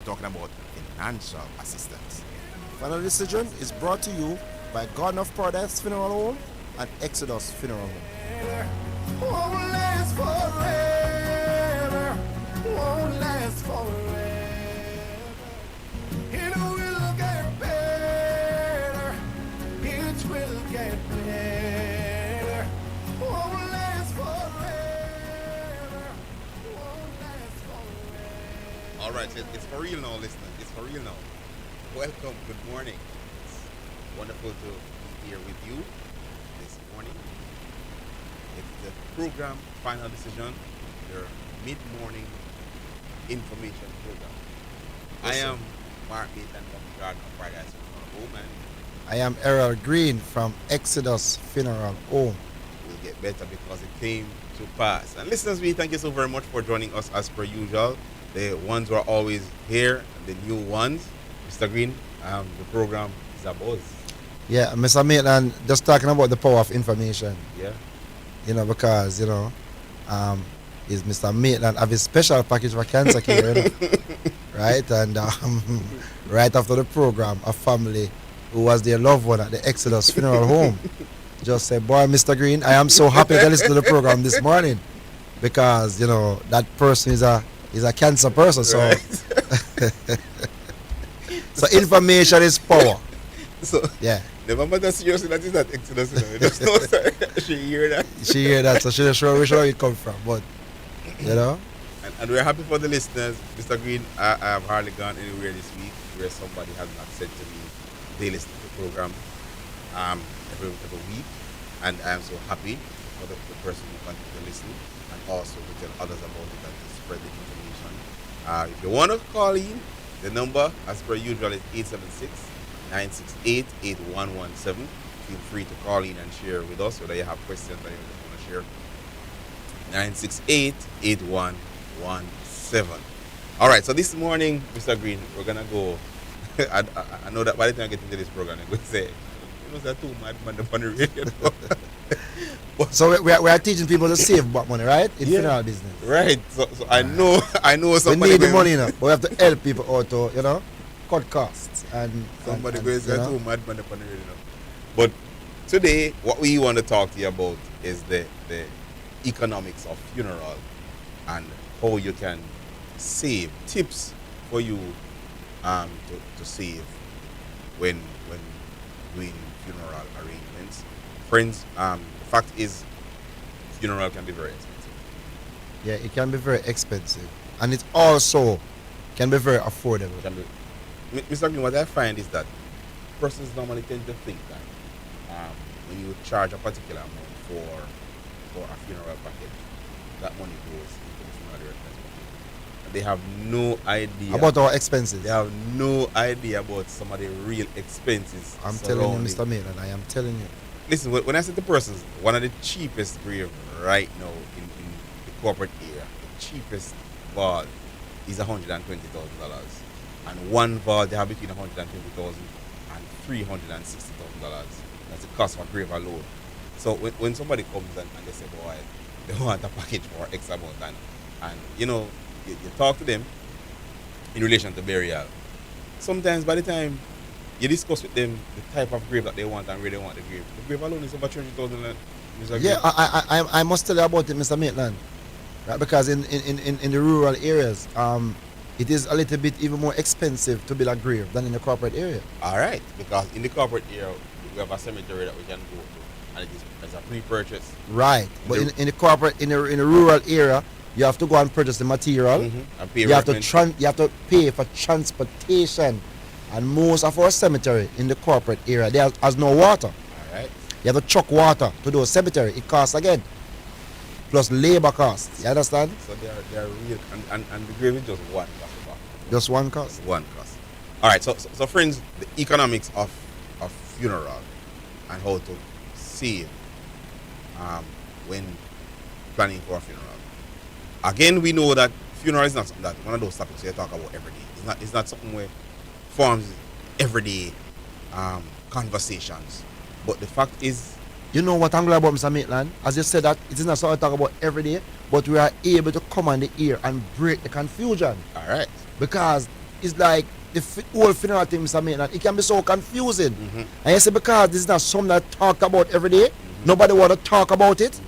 talking about financial assistance. Final Decision is brought to you by Garden of Paradise Funeral Home and Exodus Funeral Home. Won't last forever. Won't last forever. It will get better. It will get better. Won't last forever. Won't last forever. All right, it's for real now, listeners. It's for real now. Welcome. Good morning. It's wonderful to be here with you this morning. It's the program Final Decision, your mid-morning information program. I am Mark Nathan from the Garden of Paradise Funeral Home, and I am Errol Green from Exodus Funeral Home. we'll get better because it came to pass. And listeners, we thank you so very much for joining us as per usual. The ones who are always here, the new ones. Mr. Green, the program is a buzz. Yeah, Mr. Maitland, just talking about the power of information, Yeah. because, is Mr. Maitland have a special package for cancer care, right? And right after the program, a family who was their loved one at the Exodus Funeral Home just said, boy, Mr. Green, I am so happy to listen to the program this morning because, that person is a cancer person. So, Right. so information is power. So, Yeah. never matter seriously that is that Exodus. Just know, sir. She hear that. She hear that, so she not sure where it come from. But, And we're happy for the listeners. Mr. Green, I have hardly gone anywhere this week where somebody has not said to me they listen to the program every week. And I am so happy for the person who continues to listen and also to tell others about it and to spread the information. If you want to call in, the number, as per usual, is 876-968-8117. Feel free to call in and share with us whether you have questions that you just want to share. 968-8117. All right, so this morning, Mr. Green, we're going to go. I know that by the time I get into this program, I'm going to say, that too mad man on the radio. so we are teaching people to save money, right? In funeral business. Right. So I know We somebody. need the money, but we have to help people out to, cut costs. And Somebody and, goes you that know. too mad man on the radio. But today, what we want to talk to you about is the economics of funeral and how you can save, tips for you to save when doing funeral arrangements. Friends, the fact is funeral can be very expensive. Yeah, it can be very expensive. And it also can be very affordable. It can be, Mr. Green, what I find is that persons normally tend to think that when you charge a particular amount for a funeral package, that money goes into the funeral arrangements package. And they have no idea About our expenses. They have no idea about some of the real expenses. I'm telling you, surrounding. Mr. Maitland, I am telling you. Listen, when I say to persons, one of the cheapest grave right now in the corporate area, the cheapest vault is $120,000. And one vault they have between $120,000 and $360,000. That's the cost of a grave alone. So when somebody comes and they say, boy, they want a package for X amount, and you talk to them in relation to burial. Sometimes by the time you discuss with them the type of grave that they want and where they want the grave alone is over 300,000. Yeah, I must tell you about it, Mr. Maitland. Right? Because in the rural areas, it is a little bit even more expensive to build a grave than in the corporate area. All right, because in the corporate area, we have a cemetery that we can go to, and it's a pre-purchase. Right, but in the corporate, in the rural area, you have to go and purchase the material. And pay You have to workmen. you have to pay for transportation, and most of our cemetery in the corporate area there has no water. All right. You have to truck water to those cemetery. It costs again, plus labor costs. You understand? So they are real, and the grave is just one cost. Just one cost. One cost. All right. So friends, the economics of funeral and how to save when planning for a funeral. Again, we know that funeral is not something that one of those topics you talk about every day. It's not something where forms everyday conversations. But the fact is, You know what I'm glad about, Mr. Maitland? As you said, that it is not something to talk about every day, but we are able to come on the ear and break the confusion. all right, Because is like the whole funeral thing, Mr. Maitland. It can be so confusing. Mhm. And you see, because this is not something that talked about every day, nobody want to talk about it.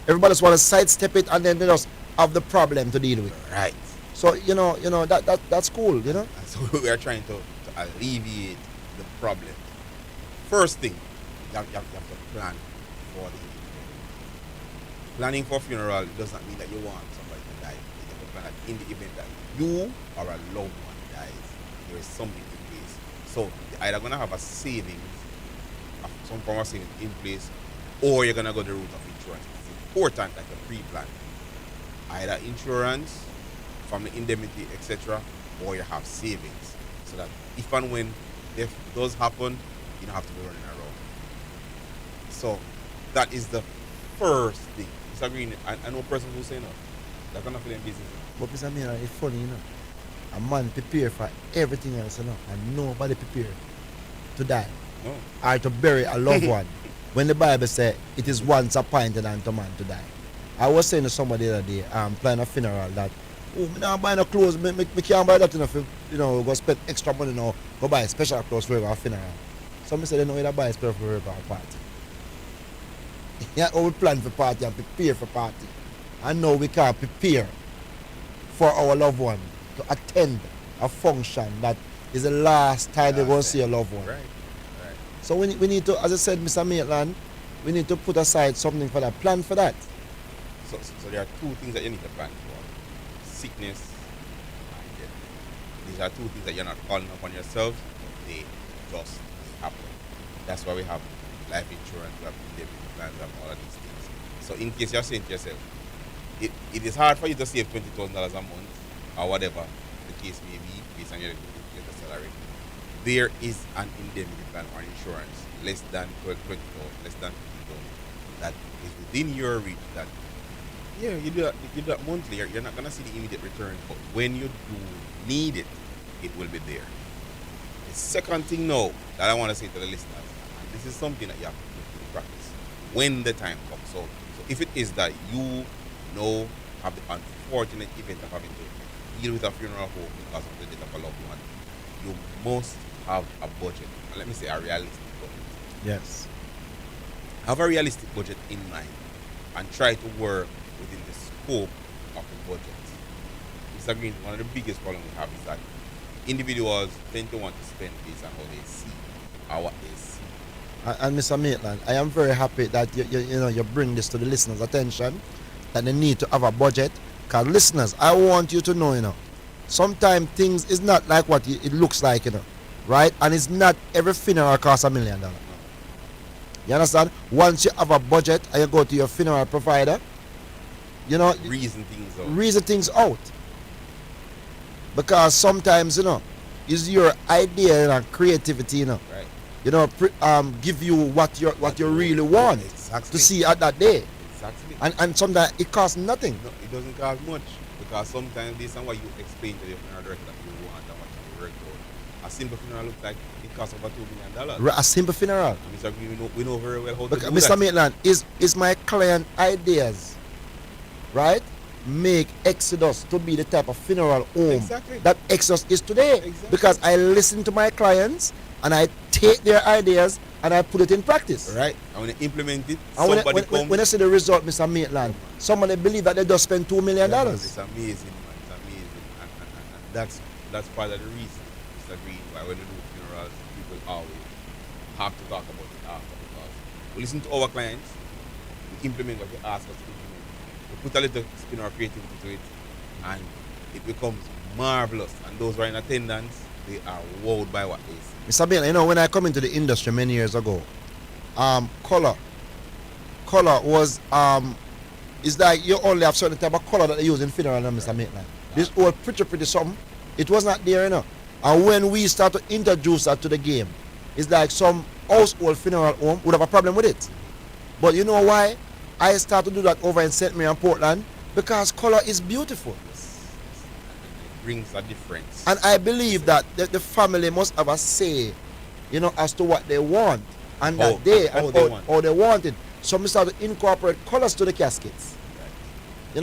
Everybody just want to sidestep it, and then they just have the problem to deal with. Right. So that's cool. And so we are trying to alleviate the problem. First thing, you have to plan for the event. Planning for funeral does not mean that you want somebody to die. You have to plan that in the event that you or a loved one dies, there is something in place. So you're either gonna have a savings, some form of savings in place, or you're gonna go the route of insurance. It's important that you pre-plan. Either insurance, family indemnity, etc., or you have savings, so that if and when if it does happen, you don't have to be running around. So that is the first thing. Mr. Green, I know persons who say no. They're gonna feel in business. But Mr. Maitland, it's funny, A man prepare for everything else, and nobody prepare to die No. or to bury a loved one. When the Bible says it is once appointed unto man to die. I was saying to somebody the other day, planning a funeral, that me not buy no clothes, me can't buy that enough, go spend extra money now, go buy special clothes for a funeral. Some say they know you buy special for a party. Yeah, we plan for party and prepare for party. And now we can't prepare for our loved one to attend a function that is the last time they're going to see a loved one. Right. So we need to, as I said, Mr. Maitland, we need to put aside something for that. Plan for that. So there are two things that you need to plan for: sickness and death. These are two things that you're not calling upon yourself; they just happen. That's why we have life insurance, we have indemnity plans, we have all of these things. So in case you're saying to yourself, it is hard for you to save $20,000 a month or whatever the case may be based on your salary, there is an indemnity plan or insurance less than 20,000, less than 50,000 that is within your reach. That you do that monthly. You're not gonna see the immediate return, but when you do need it, it will be there. The second thing now that I want to say to the listeners, and this is something that you have to put into practice when the time comes. So if it is that you now have the unfortunate event of having to deal with a funeral home because of the death of a loved one, you must have a budget. And let me say a realistic budget. Yes. Have a realistic budget in mind and try to work within the scope of the budget. Mr. Green, one of the biggest problems we have is that individuals tend to want to spend based on how they see or what they see. And Mr. Maitland, I am very happy that you bring this to the listeners' attention, that they need to have a budget. Because listeners, I want you to know, sometimes things is not like what it looks like, right? And it's not every funeral costs $1 million. You understand? Once you have a budget and you go to your funeral provider, reason things out. Because sometimes, it's your idea and creativity, Right. give you what you really want Exactly. to see at that day. Exactly. And sometimes it costs nothing. No, it doesn't cost much because sometimes based on what you explain to the funeral director that you want and what you work out, a simple funeral looks like it costs over $2 million. A simple funeral. And Mr. Green, we know very well how to Because do Mr. that. Maitland, is my client ideas, right? Make Exodus to be the type of funeral home Exactly. that Exodus is today. Exactly. Because I listen to my clients and I take their ideas and I put it in practice. Right. And when you implement it, And somebody comes. when I see the result, Mr. Maitland, somebody believe that they just spent $2 million. Yeah, man, it's amazing, man. It's amazing. And that's part of the reason, Mr. Green, why when we do funerals, people always have to talk about it after, because we listen to our clients, we implement what they ask us to implement, we put a little spin or creativity to it, and it becomes marvelous. And those who are in attendance, they are wowed by what they see. Mr. Maitland, when I come into the industry many years ago, color was it's like you only have certain type of color that they use in funeral, Mr. Maitland. This old pretty something, it was not there, And when we start to introduce that to the game, it's like some household funeral home would have a problem with it. But you know why I start to do that over in St. Mary and Portland? Because color is beautiful. It brings a difference. And I believe that the family must have a say, as to what they want. And How- that day, how and they how, want. how they want it. So we start to incorporate colors to the caskets.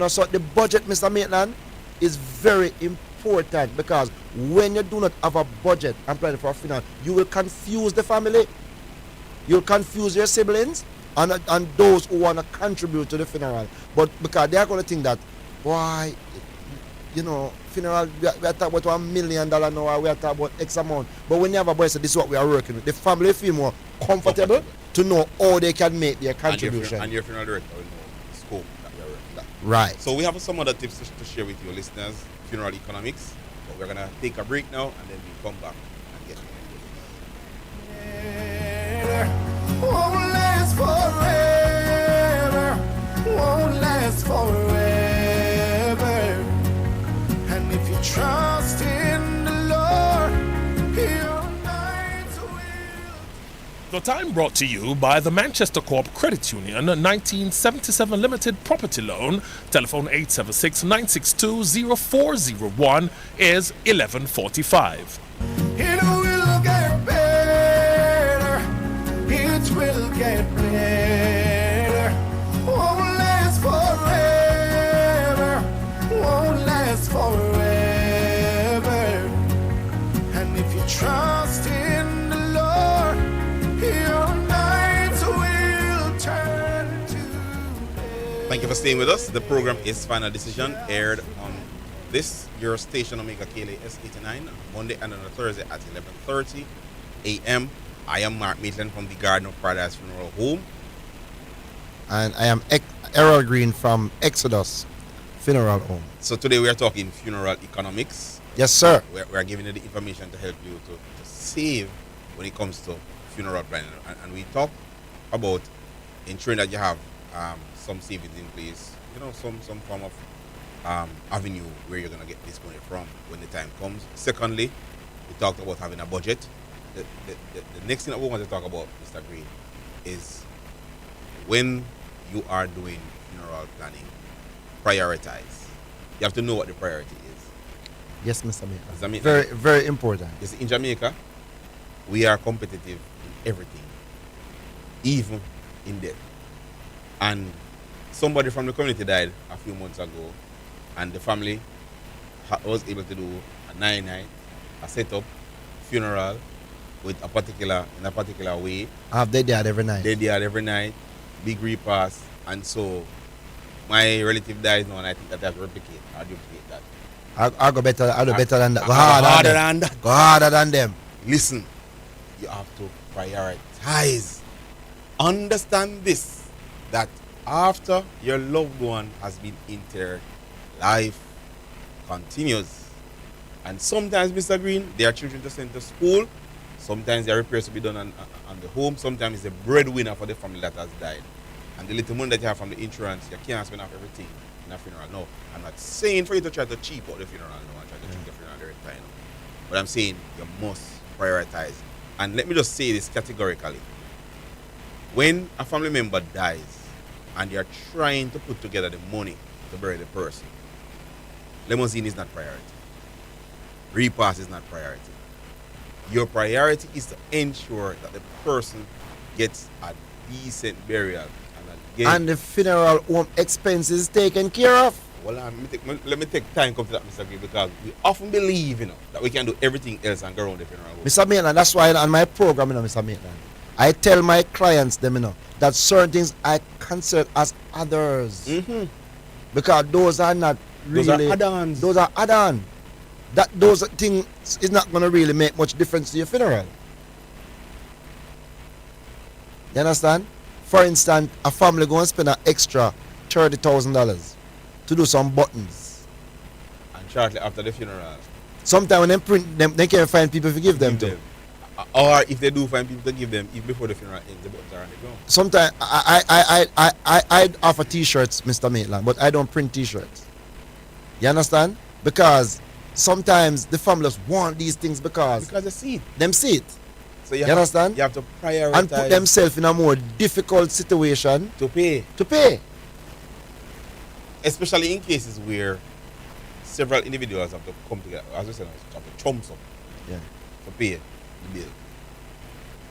So the budget, Mr. Maitland, is very important important because when you do not have a budget and plan for a funeral, you will confuse the family. You'll confuse your siblings and those who want to contribute to the funeral. But because they are going to think that, why, you know, funeral, we are talking about $1 million now, or we are talking about X amount. But when you have a budget, this is what we are working with. The family feel more comfortable to know how they can make their contribution. And your funeral director will know the scope that we are working at. Right. So we have some other tips to share with your listeners, funeral economics. But we're going to take a break now and then we come back and get Won't last forever. Won't last forever. And if you trust in the Lord, your nights will. The time brought to you by the Manchester Co-op Credit Union 1977 Limited Property Loan. Telephone 876-962-0401 is 11:45. It will get better. It will get better. Won't last forever. Won't last forever. And if you trust in the Lord, your nights will turn to day. Thank you for staying with us. The program is Final Decision, aired on this, your station Omega KLAS 89, Monday and on a Thursday at 11:30 a.m. I am Mark Maitland from the Garden of Paradise Funeral Home. And I am Errol Green from Exodus Funeral Home. So today we are talking funeral economics. Yes, sir. We are giving you the information to help you to save when it comes to funeral planning. And we talk about ensuring that you have some savings in place, you know, some form of avenue where you're going to get this money from when the time comes. Secondly, we talked about having a budget. The next thing that we want to talk about, Mr. Green, is when you are doing funeral planning, prioritize. You have to know what the priority is. Yes, Mr. Maitland. Mr. Maitland. Very, very important. You see, in Jamaica, we are competitive in everything, even in death. And somebody from the community died a few months ago, and the family was able to do a 9-night, a setup, funeral with in a particular way. They did every night. They did every night, big repast, and so my relative dies now, and I think that I have to replicate or duplicate that. I'll go better. I'll do better than that. Go harder harder than that. Go harder than them. Listen, you have to prioritize. Understand this, that after your loved one has been interred, life continues. And sometimes, Mr. Green, there are children to send to school. Sometimes there are repairs to be done on the home. Sometimes it's a breadwinner for the family that has died. And the little money that you have from the insurance, you can't spend off everything in a funeral. No, I'm not saying for you to try to cheap out the funeral. No, I'm trying to cheap the funeral direct time. But I'm saying you must prioritize. And let me just say this categorically. When a family member dies and you're trying to put together the money to bury the person, limousine is not priority. Repast is not priority. Your priority is to ensure that the person gets a decent burial. And the funeral home expenses taken care of. Well, let me take time to come to that, Mr. Green, because we often believe, that we can do everything else and go around the funeral home. Mr. Maitland, that's why on my program, Mr. Maitland, I tell my clients them, that certain things I consider as others. Mm-hmm. Because those are not really... Those are add-ons. Those are add-on. Those things is not going to really make much difference to your funeral. You understand? For instance, a family going to spend an extra $30,000 to do some buttons. And shortly after the funeral, Sometimes when they print them, they can't find people to give them to. Or if they do find people to give them, even before the funeral ends, the buttons are on the ground. Sometimes I offer T-shirts, Mr. Maitland, but I don't print T-shirts. You understand? Because sometimes the families want these things because they see it. them see it. So You understand? You have to prioritize. And put themselves in a more difficult situation to pay. to pay. Especially in cases where several individuals have to come together, as we said, have to chump up Yeah. to pay the bill.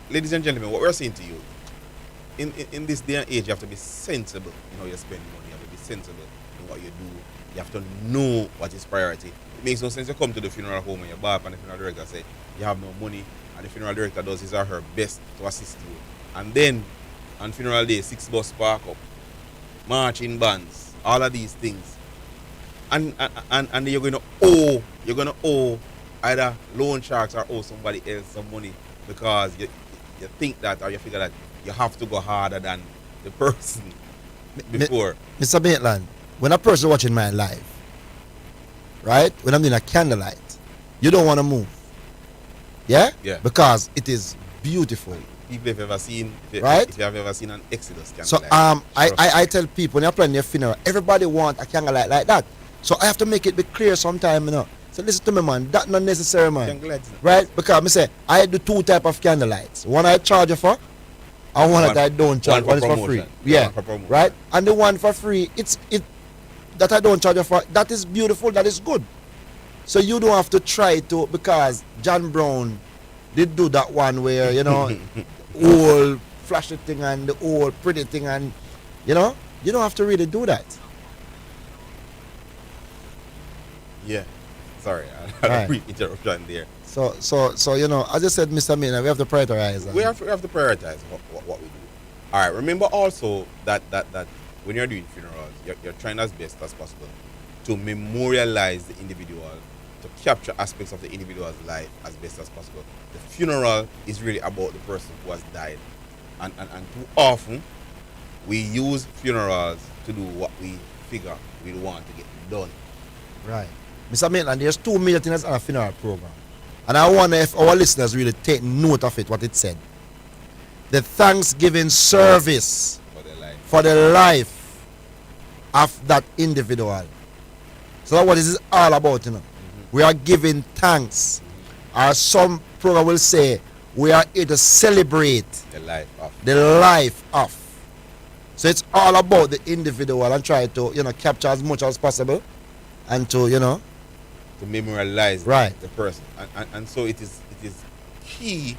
Ladies and gentlemen, what we're saying to you, in this day and age, you have to be sensible in how you spend money. You have to be sensible in what you do. You have to know what is priority. It makes no sense to come to the funeral home and you bar up and the funeral director say you have no money, and the funeral director does his or her best to assist you. And then on funeral day, 6 bus park up, marching bands, all of these things. And you're gonna owe either loan sharks or owe somebody else some money because you think that, or you figure that you have to go harder than the person before. Mr. Maitland, when a person watching my live, right? When I'm doing a candlelight, you don't want to move. Yeah? Yeah. Because it is beautiful. People have ever seen, Right? if you have ever seen an Exodus So candlelight. I tell people when you're planning your funeral, everybody want a candlelight like that. So I have to make it be clear sometime, you know. So listen to me, man. That's not necessary, man. Candlelight, Right? Because I say I do 2 type of candlelights. One I charge you for, and one that I don't charge. one One for is for free. promotion. Yeah. One for promotion. Right? And the one for free, it that I don't charge you for, that is beautiful, that is good. So you don't have to try to, because John Brown did do that one where, you know, all flashy thing and the old pretty thing, and you know, you don't have to really do that. Yeah. Sorry, I had Right. a brief interruption there. So you know, as I said, Mr. Maynard, we have to prioritize. We have to prioritize what we do. All right. Remember also that when you're doing funerals, you're trying as best as possible to memorialize the individual, to capture aspects of the individual's life as best as possible. The funeral is really about the person who has died, and too often we use funerals to do what we figure we want to get done. Right. Mr. Maitland, there's 2 million things on a funeral program. And I wonder if our listeners really take note of it, what it said. The Thanksgiving service For their life. for the life of that individual. So that's what this is all about, you know. We are giving thanks. Or some program will say, we are here to celebrate The life of. the life of. So it's all about the individual and try to, you know, capture as much as possible and to, you know, To memorialize Right. the person, and so it is key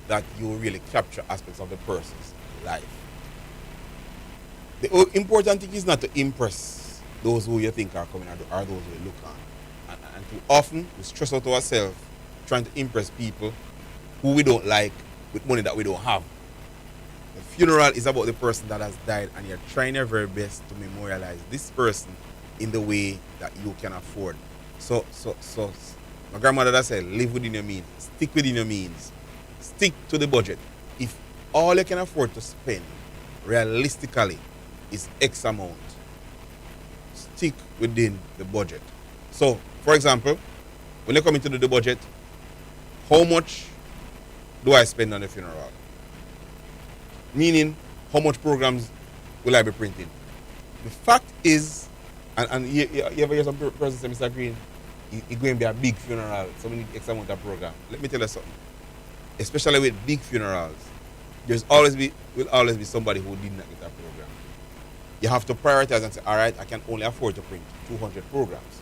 that you really capture aspects of the person's life. The important thing is not to impress those who you think are coming or those who you look on, and too often we stress out ourselves trying to impress people who we don't like with money that we don't have. The funeral is about the person that has died, and you're trying your very best to memorialize this person in the way that you can afford. So my grandmother that said, live within your means, stick within your means, stick to the budget. If all you can afford to spend realistically is X amount, stick within the budget. So, for example, when you come into the budget, how much do I spend on the funeral? Meaning, how much programs will I be printing? The fact is, and you ever hear some person say, Mr. Green, it's going to be a big funeral, so we need X amount of program. Let me tell you something. Especially with big funerals, will always be somebody who did not get a program. You have to prioritize and say, all right, I can only afford to print 200 programs.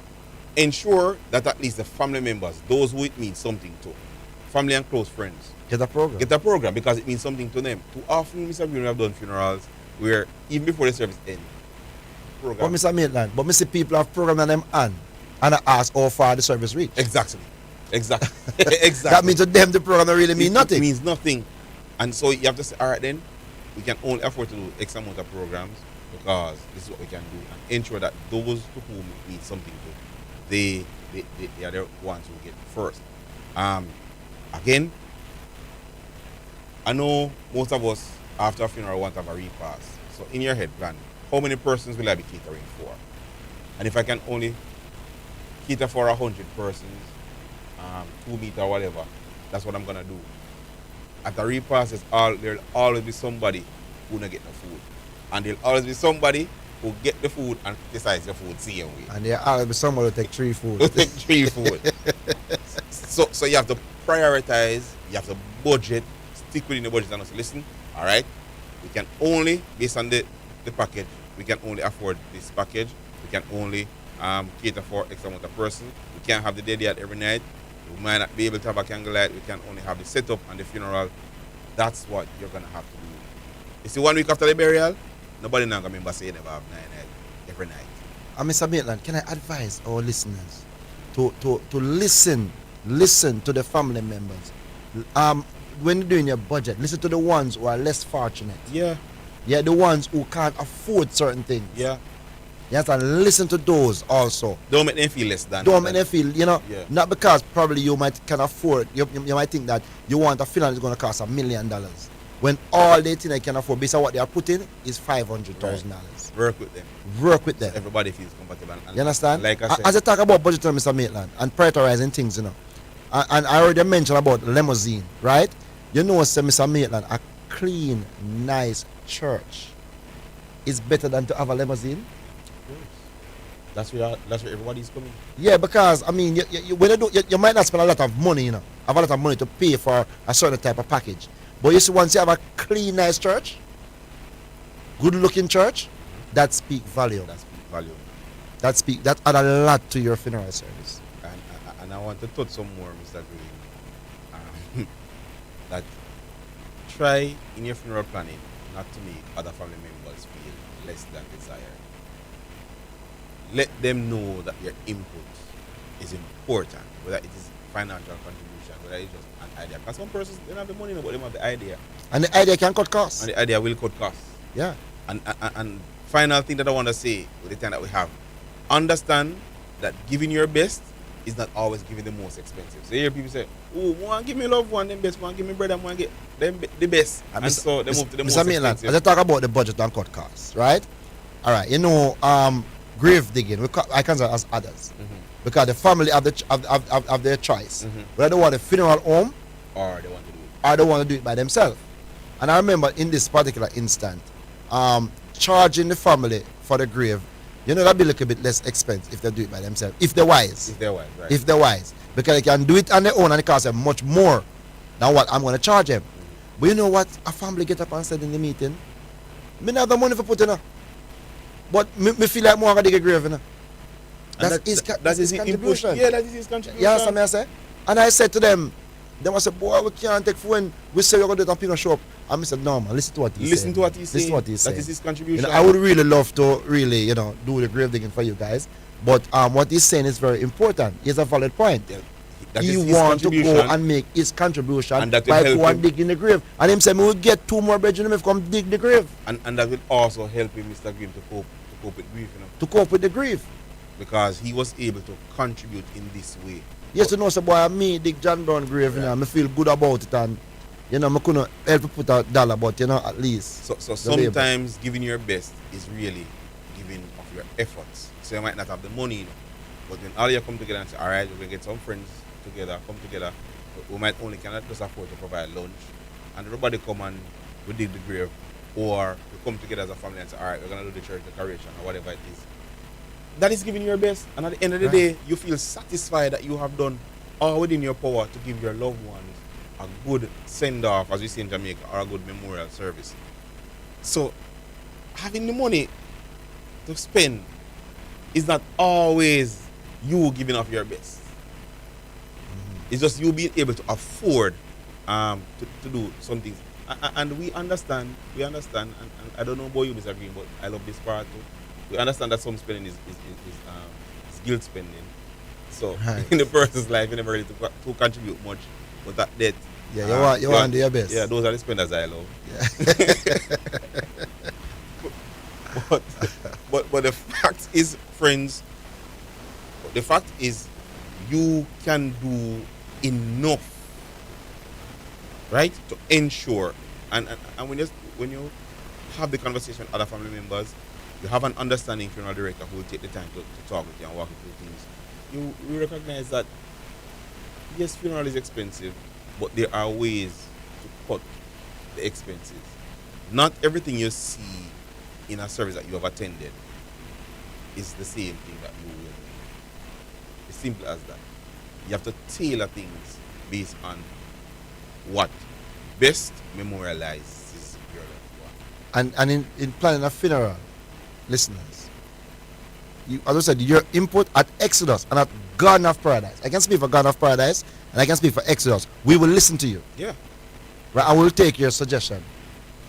Ensure that at least the family members, those who it means something to, family and close friends, get a program. get a program because it means something to them. Too often, Mr. Green, we have done funerals where even before the service ends, But program. Mr. Maitland, but Mr. people have program on them and I ask how far the service reach. Exactly. Exactly. That means to them the program don't really mean It nothing. means nothing. And so you have to say, all right then, we can only afford to do X amount of programs because this is what we can do. And ensure that those to whom it means something to, they are the ones who get first. Again, I know most of us after a funeral want to have a repast. So in your head plan, how many persons will I be catering for? And if I can only cater for 100 persons, 2 meter or whatever, that's what I'm gonna do. At the repast, there'll always be somebody who don't get no food, and there'll always be somebody who get the food and criticize the food same way. And there always be someone who take 3 food. Who take 3 food. So you have to prioritize, you have to budget, stick within the budget and say, listen, all right, we can only, based on the package, we can only afford this package. We can only cater for X amount of person. We can't have the day at every night. We might not be able to have a candlelight. We can only have the setup and the funeral. That's what you're going to have to do. You see, 1 week after the burial, nobody now going to remember say you never have 9 nights every night. And Mr. Maitland, can I advise our listeners to listen to the family members. When you're doing your budget, listen to the ones who are less fortunate. Yeah. Yeah, the ones who can't afford certain things. Yeah. You have to listen to those also. Don't make them feel less than. Don't make them feel, Yeah. not because probably you can afford, you might think that you want a funeral is going to cost $1 million. When all they think they can afford, based on what they are putting, is $500,000. Work with them. Work with them. Everybody feels comfortable. And You understand? Like I said, As I talk about budgeting, Mr. Maitland, and prioritizing things, and I already mentioned about limousine, right? You know, say, Mr. Maitland, a clean, nice church is better than to have a limousine. that's where everybody's coming. Yeah, because I mean, when you might not spend a lot of money, have a lot of money to pay for a certain type of package. But you see, once you have a clean, nice church, good-looking church, that speak value. That's value. That add a lot to your funeral service. And I want to touch some more, Mr. Green. That try in your funeral planning not to make other family members feel less than desired. Let them know that your input is important, whether it is financial contribution, whether it's just an idea. Because some persons they don't have the money, but they have the idea. And the idea can cut costs. And the idea will cut costs. Yeah. And final thing that I want to say with the time that we have, understand that giving your best is not always giving the most expensive. So you hear people say, oh, one give me loved one, them best, one give me brother, one get them the best. And so they move to the most Maitland, expensive. as I talk about the budget and cut costs, right? All right, grave digging, I consider as others. Because the family have their choice. Whether they want a funeral home Or they want to do it. or they want to do it by themselves. And I remember in this particular instant, charging the family for the grave, that'd be a little bit less expensive if they do it by themselves. If they're wise. If they're wise, right. If they're wise. Because they can do it on their own and it costs them much more than what I'm going to charge them. But you know what? A family get up and said in the meeting, me not have the money for putting her. But me feel like more of a dig a grave, That is his contribution. Yeah, that is his contribution. Yeah, something I say. And I said to them, they must say, boy, we can't take for when we say we're going to do it on Pinot Shop. And I said, no, man, listen to what he's saying. Listen to what he's saying. Listen to what he's saying. That is his contribution. I would really love to really, do the grave digging for you guys. But what he's saying is very important. It's a valid point. Yeah, that He is his want to go contribution. and make his contribution And that will by help go and him. dig in the grave. And him say, we will get 2 more bedrooms if come dig the grave And that will also help him, Mr. Green, to cope with grief, to cope with the grief. because he was able to contribute in this way. Yes, you know, so boy, me dig John Brown grave, Yeah. I feel good about it, and I couldn't help to put a dollar, but at least. So the labor. sometimes giving your best is really giving of your efforts. So you might not have the money, but when all you come together and say, all right, we're going to get some friends together, come together, we might only cannot just afford to provide lunch, and everybody come and we dig the grave, or we come together as a family and say, all right, we're going to do the church decoration or whatever it is. That is giving your best, and at the end of the day, you feel satisfied that you have done all within your power to give your loved ones a good send-off, as we say in Jamaica, or a good memorial service. So, having the money to spend is not always you giving off your best. It's just you being able to afford to do some things. And we understand, and I don't know about you, Mr. Green, but I love this part too. We understand that some spending is guilt spending. So, Right. in the person's life, you never really to contribute much, but that debt. Yeah, you want to do your best. Yeah, those are the spenders I love. Yeah. But the fact is, friends, the fact is you can do enough, right, to ensure and when you have the conversation with other family members, you have an understanding funeral director who will take the time to talk with you and walk you through things. You recognize that yes, funeral is expensive, but there are ways to cut the expenses. Not everything you see in a service that you have attended is the same thing that you will. It's simple as that. You have to tailor things based on what best memorializes your loved one. And in planning a funeral, listeners, as I said, your input at Exodus and at Garden of Paradise. I can speak for Garden of Paradise and I can speak for Exodus. We will listen to you. Yeah. Right? I will take your suggestion.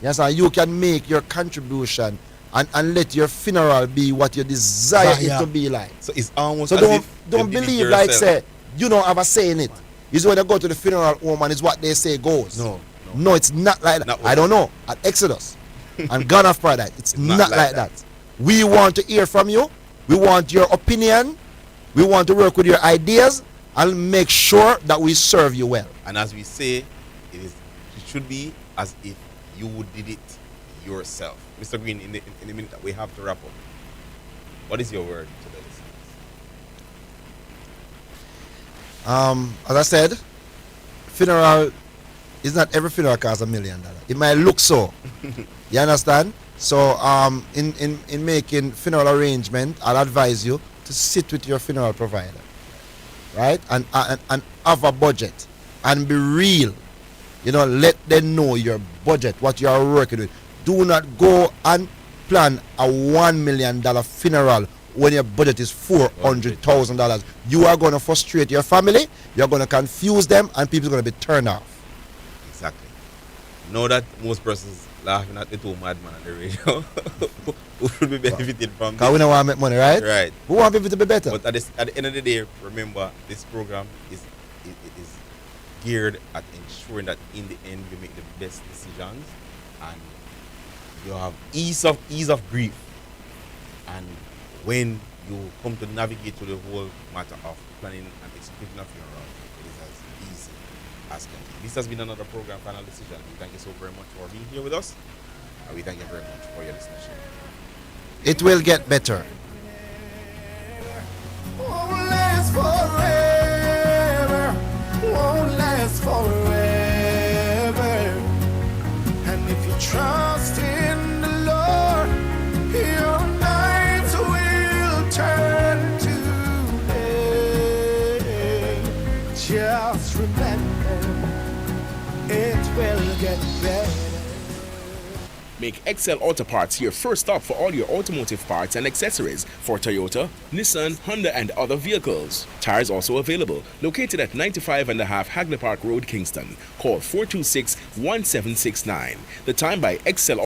Yes, and you can make your contribution and let your funeral be what you desire it to be like. So it's almost So as don't if don't you did it believe like yourself. say you don't have a say in it. It's when you go to the funeral home and it's what they say goes. No, it's not like that. Not what- I don't know. At Exodus and Gun of Paradise, it's not like that. We want to hear from you. We want your opinion. We want to work with your ideas and make sure that we serve you well. And as we say, it should be as if you did it yourself. Mr. Green, in the minute that we have to wrap up, what is your word to the listeners? As I said, funeral is not every funeral costs $1 million. It might look so. You understand? So in making funeral arrangement, I'll advise you to sit with your funeral provider, right? And have a budget and be real. You know, let them know your budget, what you are working with. Do not go and plan a $1 million funeral when your budget is $400,000. You are going to frustrate your family, you're going to confuse them, and people are going to be turned off. Exactly. Know that most persons laughing at the two madman on the radio who should be benefiting from Because we this. don't want to make money, right? Right. We want people to be better. But at the end of the day, remember, this program is geared at ensuring that in the end you make the best decisions and you have ease of grief. And when you come to navigate through the whole matter of planning and executing a funeral, it is as easy as can be. This has been another program, Final Decision. We thank you so very much for being here with us. And we thank you very much for your listenership. It will get better. Won't last forever. Won't last forever. And if you trust in the Lord, your nights will turn to day. Just remember, it will get better. Make XL Auto Parts your first stop for all your automotive parts and accessories for Toyota, Nissan, Honda, and other vehicles. Tires also available. Located at 95.5 Hagley Park Road, Kingston. Call 426-1769. The time by XL